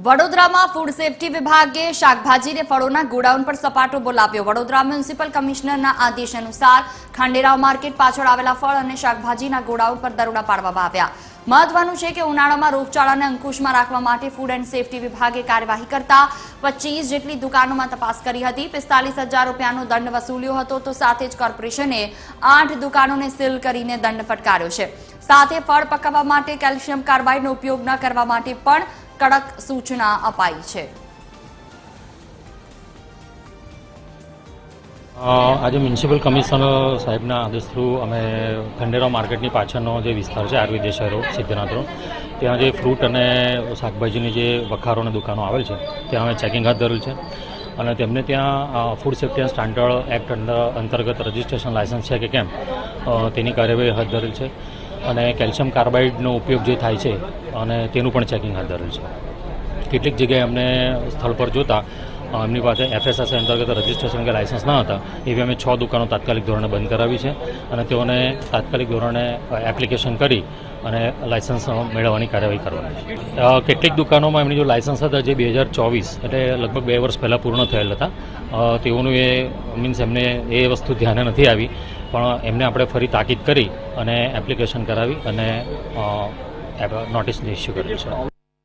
વડોદરામાં food safety વિભાગે શાકભાજી અને ફળોના ગોડાઉન પર સપાટો બોલાવ્યો। વડોદરા મ્યુનિસિપલ કમિશનરના આદેશ અનુસાર ખાંડેરાવ માર્કેટ પાછળ આવેલા ફળ અને શાકભાજીના ગોડાઉન પર દરોડા પાડવામાં આવ્યા। મહત્વનું છે કે ઉનાળામાં રોગચાળાને અંકુશમાં રાખવા માટે ફૂડ એન્ડ સેફટી વિભાગે કાર્યવાહી કરતા 25 જેટલી દુકાનોમાં તપાસ કરી હતી। 45,000 રૂપિયાનો દંડ વસૂલ્યો હતો તો સાથે જ કોર્પોરેશને 8 દુકાનોને સીલ કરીને દંડ ફટકાર્યો છે। સાથે ફળ પકાવવા માટે કેલ્શિયમ કાર્બાઇડનો ઉપયોગ ન કરવા માટે પણ કડક સૂચના અપાઈ છે। आज म्युनिसिपल कमिशनर साहेबना आदेश थ्रू अमे खंडेराव मार्केटनी पाछळनो जे विस्तार है आयुर्वेद शहरों सिद्धनाथ रोड त्यां जे फ्रूट अने शाकभाजीनी जे वखारोनी दुकानों आवेल छे त्यां अमे चेकिंग हाथ धरेल छे अने तेमने त्यां food safety and standard act अंतर्गत रजिस्ट्रेशन लायसन्स है कि केम तेनी कार्यवाही हाथ धरेल छे अने केल्शियम कार्बाइडनो उपयोग जे थाय छे अने तेनुं पण चेकिंग हाथ धरेल छे। કેટલીક જગ્યાએ અમને સ્થળ પર જોતા એમની પાસે FSSAI અંતર્ગત રજિસ્ટ્રેશન કે લાયસન્સ ન હતા એવી અમે 6 દુકાનો તાત્કાલિક ધોરણે બંધ કરાવી છે અને તેઓને તાત્કાલિક ધોરણે એપ્લિકેશન કરી અને લાયસન્સ મેળવવાની કાર્યવાહી કરવાની છે। કેટલીક દુકાનોમાં એમની જો લાયસન્સ હતા જે 2024 એટલે લગભગ 2 વર્ષ પહેલાં પૂર્ણ થયેલ હતા તેઓનું એ મીન્સ એમને એ વસ્તુ ધ્યાને નથી આવી પણ એમને આપણે ફરી તાકીદ કરી અને એપ્લિકેશન કરાવી અને નોટિસ ઇસ્યુ કરેલ છે।